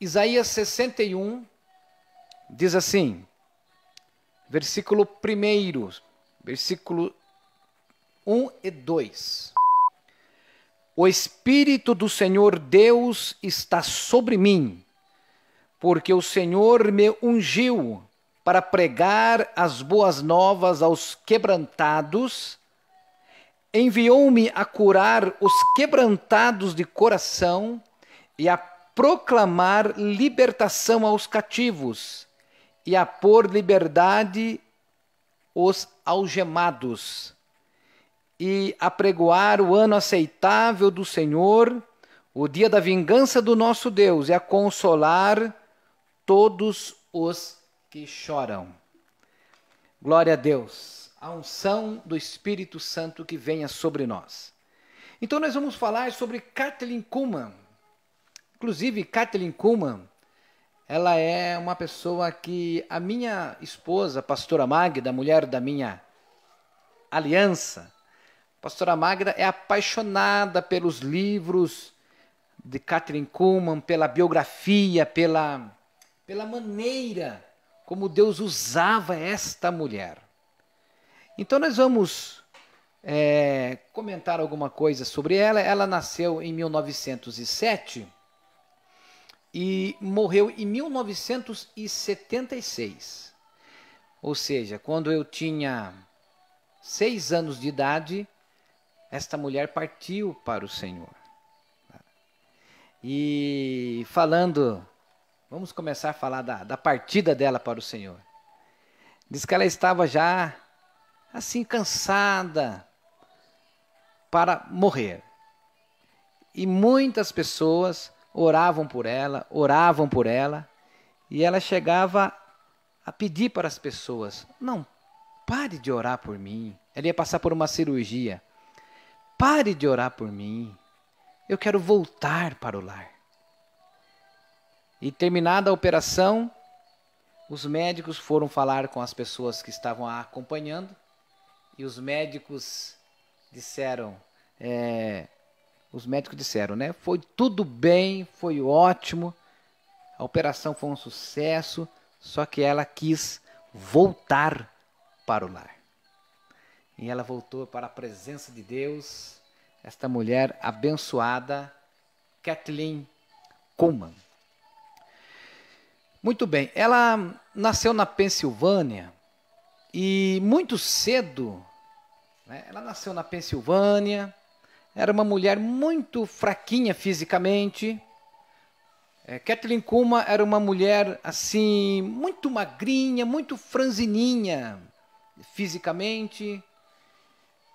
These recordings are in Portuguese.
Isaías 61 diz assim, versículo 1, versículo 1 e 2. O Espírito do Senhor Deus está sobre mim, porque o Senhor me ungiu para pregar as boas novas aos quebrantados, enviou-me a curar os quebrantados de coração e a proclamar libertação aos cativos e a pôr liberdade os algemados e apregoar o ano aceitável do Senhor, o dia da vingança do nosso Deus, e a consolar todos os que choram. Glória a Deus, a unção do Espírito Santo que venha sobre nós. Então nós vamos falar sobre Kathleen Kuhlman. Inclusive, Kathleen Kuhlman, ela é uma pessoa que a minha esposa, pastora Magda, mulher da minha aliança, pastora Magda é apaixonada pelos livros de Kathleen Kuhlman, pela biografia, pela maneira como Deus usava esta mulher. Então nós vamos comentar alguma coisa sobre ela. Ela nasceu em 1907 e morreu em 1976. Ou seja, quando eu tinha 6 anos de idade, esta mulher partiu para o Senhor. E vamos começar a falar da partida dela para o Senhor. Diz que ela estava já assim cansada para morrer. E muitas pessoas oravam por ela, e ela chegava a pedir para as pessoas: não, pare de orar por mim. Ela ia passar por uma cirurgia. Pare de orar por mim. Eu quero voltar para o lar. E terminada a operação, os médicos foram falar com as pessoas que estavam a acompanhando, e os médicos disseram, né? Foi tudo bem, foi ótimo, a operação foi um sucesso, só que ela quis voltar para o lar. E ela voltou para a presença de Deus, esta mulher abençoada, Kathleen Kuhlman. Muito bem, ela nasceu na Pensilvânia e muito cedo, né, ela nasceu na Pensilvânia, era uma mulher muito fraquinha fisicamente. Kathleen Kuhlman era uma mulher assim, muito magrinha, muito franzininha fisicamente,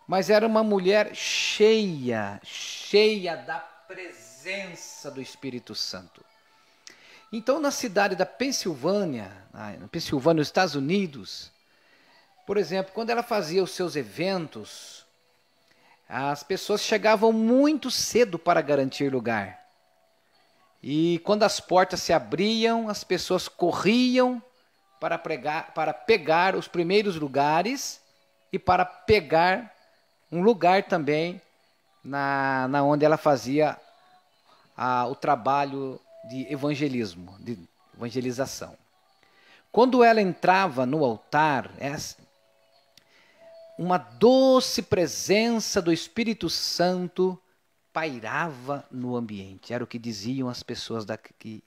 mas era uma mulher cheia da presença do Espírito Santo. Então, na cidade da Pensilvânia, nos Estados Unidos, por exemplo, quando ela fazia os seus eventos, as pessoas chegavam muito cedo para garantir lugar. E quando as portas se abriam, as pessoas corriam para pegar os primeiros lugares e para pegar um lugar também na onde ela fazia o trabalho de evangelismo, de evangelização. Quando ela entrava no altar, uma doce presença do Espírito Santo pairava no ambiente. Era o que diziam as pessoas que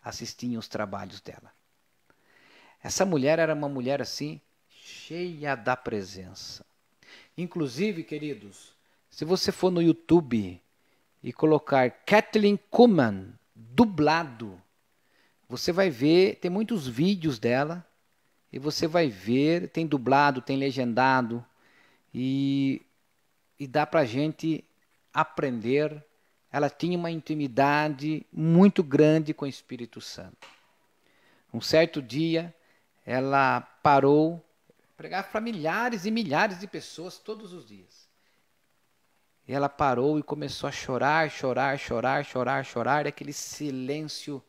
assistiam os trabalhos dela. Essa mulher era uma mulher assim, cheia da presença. Inclusive, queridos, se você for no YouTube e colocar Kathleen Kuhlman dublado, você vai ver, tem muitos vídeos dela, e você vai ver, tem dublado, tem legendado, e dá para a gente aprender. Ela tinha uma intimidade muito grande com o Espírito Santo. Um certo dia, ela parou, pregava para milhares e milhares de pessoas todos os dias. E ela parou e começou a chorar, e aquele silêncio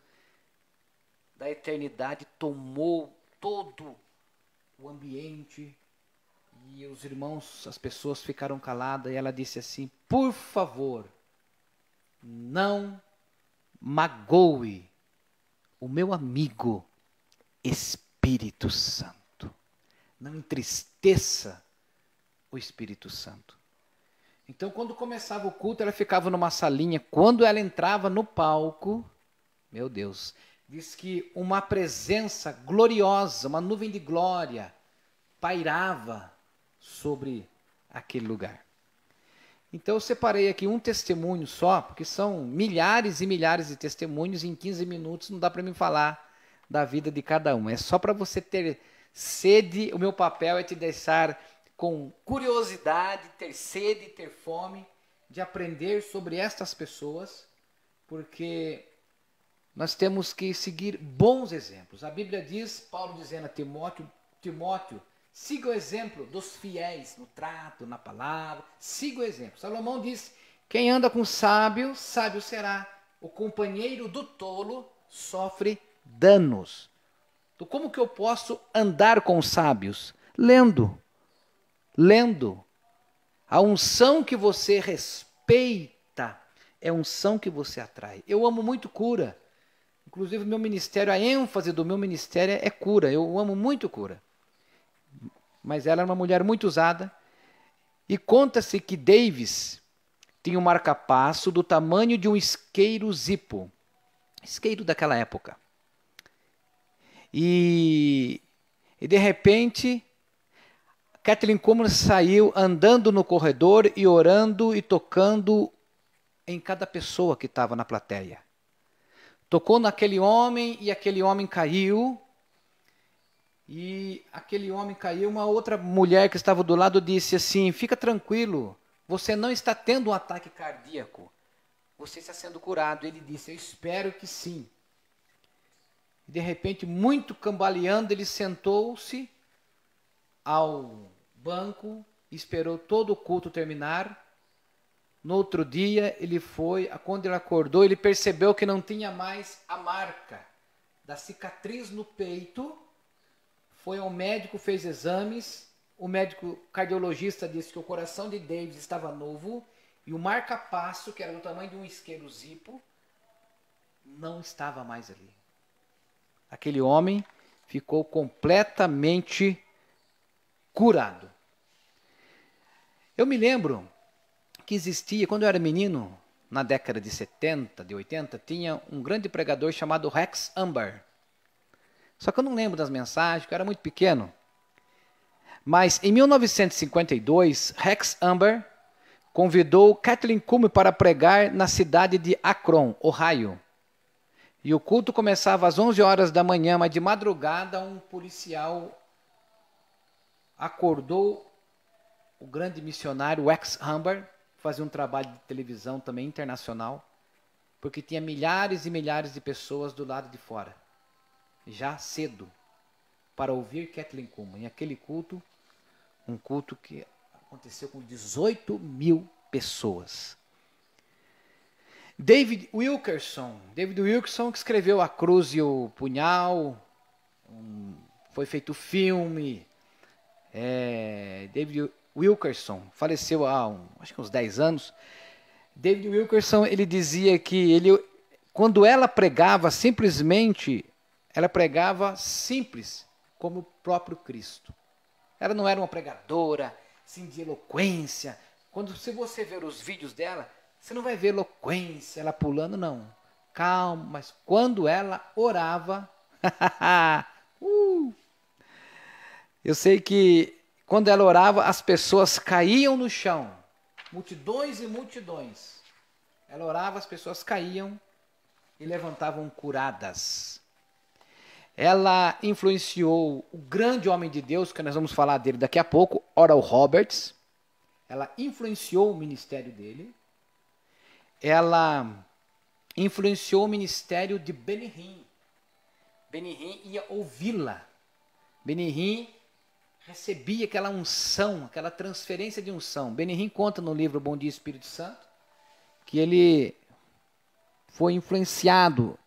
da eternidade tomou todo o ambiente. E os irmãos, as pessoas ficaram caladas, e ela disse assim: por favor, não magoe o meu amigo Espírito Santo. Não entristeça o Espírito Santo. Então, quando começava o culto, ela ficava numa salinha. Quando ela entrava no palco, meu Deus, diz que uma presença gloriosa, uma nuvem de glória, pairava sobre aquele lugar. Então, eu separei aqui um testemunho só, porque são milhares e milhares de testemunhos, e em 15 minutos não dá para mim falar da vida de cada um. É só para você ter sede, o meu papel é te deixar com curiosidade, ter sede, ter fome, de aprender sobre estas pessoas, porque nós temos que seguir bons exemplos. A Bíblia diz, Paulo dizendo a Timóteo, siga o exemplo dos fiéis no trato, na palavra, siga o exemplo. Salomão diz, quem anda com sábio, sábio será. O companheiro do tolo sofre danos. Então, como que eu posso andar com os sábios? Lendo. A unção que você respeita é a unção que você atrai. Eu amo muito cura. Inclusive, meu ministério, a ênfase do meu ministério é cura. Eu amo muito cura. Mas ela era uma mulher muito usada. E conta-se que Davis tinha um marca-passo do tamanho de um isqueiro Zippo. Isqueiro daquela época. E de repente, Kathleen Kuhlman saiu andando no corredor e orando e tocando em cada pessoa que estava na plateia. Tocou naquele homem e aquele homem caiu. E aquele homem caiu, uma outra mulher que estava do lado disse assim, fica tranquilo, você não está tendo um ataque cardíaco, você está sendo curado. Ele disse, eu espero que sim. De repente, muito cambaleando, ele sentou-se ao banco, esperou todo o culto terminar. No outro dia, ele foi, quando ele acordou, ele percebeu que não tinha mais a marca da cicatriz no peito. Foi ao médico, fez exames, o médico cardiologista disse que o coração de Davis estava novo e o marca-passo, que era do tamanho de um isqueiro Zippo, não estava mais ali. Aquele homem ficou completamente curado. Eu me lembro que existia, quando eu era menino, na década de 70, de 80, tinha um grande pregador chamado Rex Ambar. Só que eu não lembro das mensagens, porque eu era muito pequeno. Mas em 1952, Rex Ambar convidou Kathleen Kuhlman para pregar na cidade de Akron, Ohio. E o culto começava às 11 horas da manhã, mas de madrugada um policial acordou o grande missionário Rex Ambar, fazia um trabalho de televisão também internacional, porque tinha milhares e milhares de pessoas do lado de fora. Já cedo, para ouvir Kathleen Kuhlman. E aquele culto, um culto que aconteceu com 18 mil pessoas. David Wilkerson que escreveu A Cruz e o Punhal, foi feito filme. David Wilkerson faleceu há acho que uns 10 anos. David Wilkerson, ele dizia que quando ela pregava simplesmente, ela pregava simples, como o próprio Cristo. Ela não era uma pregadora, assim, de eloquência. Se você ver os vídeos dela, você não vai ver eloquência, ela pulando, não. Calma, mas quando ela orava, eu sei que quando ela orava, as pessoas caíam no chão. Multidões e multidões. Ela orava, as pessoas caíam e levantavam curadas. Ela influenciou o grande homem de Deus, que nós vamos falar dele daqui a pouco, Oral Roberts. Ela influenciou o ministério dele. Ela influenciou o ministério de Benny Hinn. Benny Hinn ia ouvi-la. Benny Hinn recebia aquela unção, aquela transferência de unção. Benny Hinn conta no livro Bom Dia Espírito Santo que ele foi influenciado,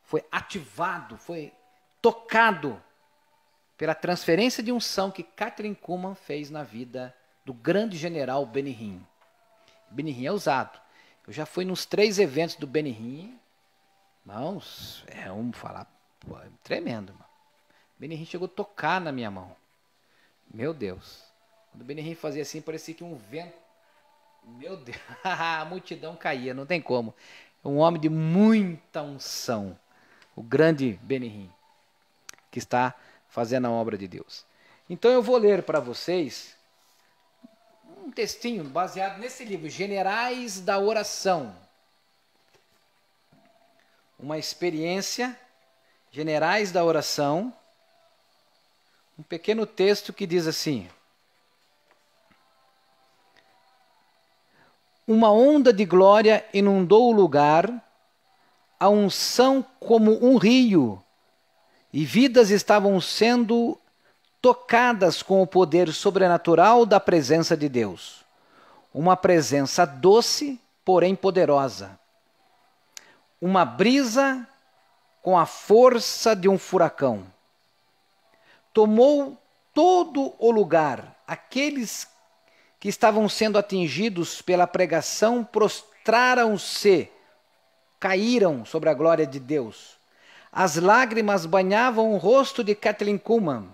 foi ativado, foi tocado pela transferência de unção que Kathleen Kuhlman fez na vida do grande general Benny Hinn. Benny Hinn é usado. Eu já fui nos 3 eventos do Benny Hinn. Irmãos, vamos falar Pô, tremendo, mano. Benihim chegou a tocar na minha mão. Meu Deus. Quando o Benihim fazia assim, parecia que um vento... Meu Deus. A multidão caía, não tem como. Um homem de muita unção. O grande Benihim, que está fazendo a obra de Deus. Então eu vou ler para vocês um textinho baseado nesse livro, Generais da Oração. Uma experiência, Generais da Oração. Um pequeno texto que diz assim: uma onda de glória inundou o lugar, a unção como um rio, e vidas estavam sendo tocadas com o poder sobrenatural da presença de Deus. Uma presença doce, porém poderosa. Uma brisa com a força de um furacão. Tomou todo o lugar. Aqueles que estavam sendo atingidos pela pregação prostraram-se, caíram sobre a glória de Deus. As lágrimas banhavam o rosto de Kathleen Kuhlman,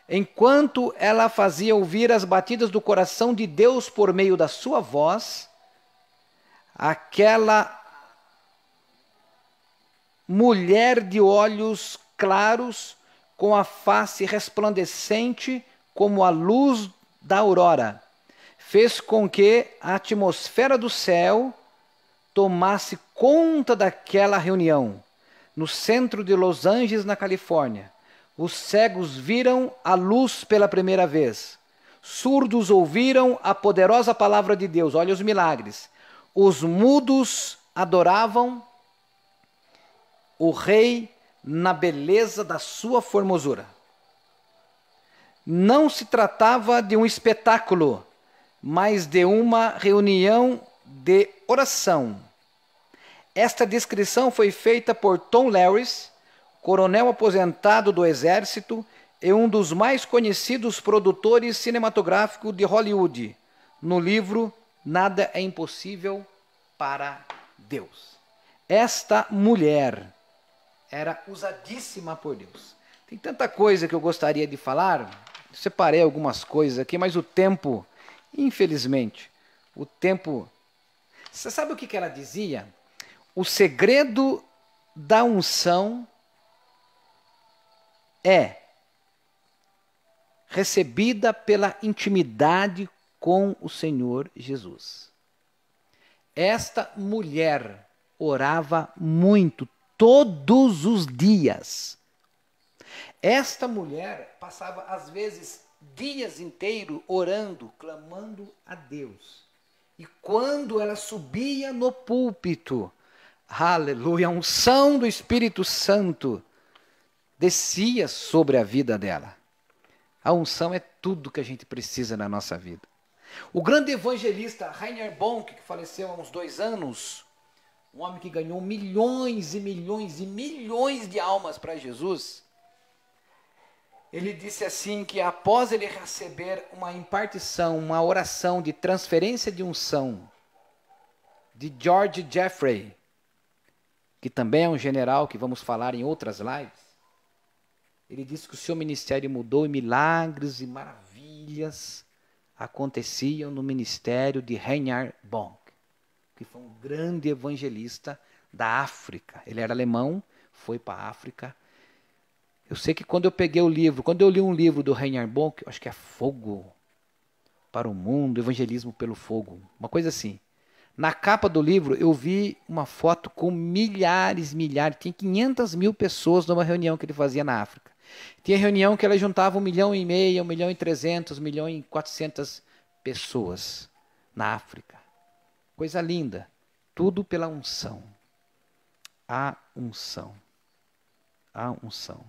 enquanto ela fazia ouvir as batidas do coração de Deus por meio da sua voz. Aquela mulher de olhos claros, com a face resplandecente como a luz da aurora, fez com que a atmosfera do céu tomasse conta daquela reunião. No centro de Los Angeles, na Califórnia, os cegos viram a luz pela primeira vez. Surdos ouviram a poderosa palavra de Deus. Olha os milagres. Os mudos adoravam o rei na beleza da sua formosura. Não se tratava de um espetáculo, mas de uma reunião de oração. Esta descrição foi feita por Tom Lewis, coronel aposentado do Exército e um dos mais conhecidos produtores cinematográficos de Hollywood, no livro Nada é Impossível para Deus. Esta mulher era usadíssima por Deus. Tem tanta coisa que eu gostaria de falar, separei algumas coisas aqui, mas o tempo, infelizmente, o tempo... Você sabe o que ela dizia? O segredo da unção é recebida pela intimidade com o Senhor Jesus. Esta mulher orava muito, todos os dias. Esta mulher passava, às vezes, dias inteiros orando, clamando a Deus. E quando ela subia no púlpito, aleluia, a unção do Espírito Santo descia sobre a vida dela. A unção é tudo que a gente precisa na nossa vida. O grande evangelista Reinhard Bonk, que faleceu há uns 2 anos, um homem que ganhou milhões e milhões e milhões de almas para Jesus, ele disse assim que após ele receber uma impartição, uma oração de transferência de unção de George Jeffrey, que também é um general que vamos falar em outras lives, ele disse que o seu ministério mudou e milagres e maravilhas aconteciam no ministério de Reinhard Bonk, que foi um grande evangelista da África. Ele era alemão, foi para a África. Eu sei que quando eu peguei o livro, quando eu li um livro do Reinhard Bonk, acho que é Fogo para o Mundo, Evangelismo pelo Fogo, uma coisa assim. Na capa do livro eu vi uma foto com milhares, tinha 500 mil pessoas numa reunião que ele fazia na África. Tinha reunião que ela juntava 1,5 milhão, 1,3 milhão, 1,4 pessoas na África. Coisa linda. Tudo pela unção. A unção. A unção.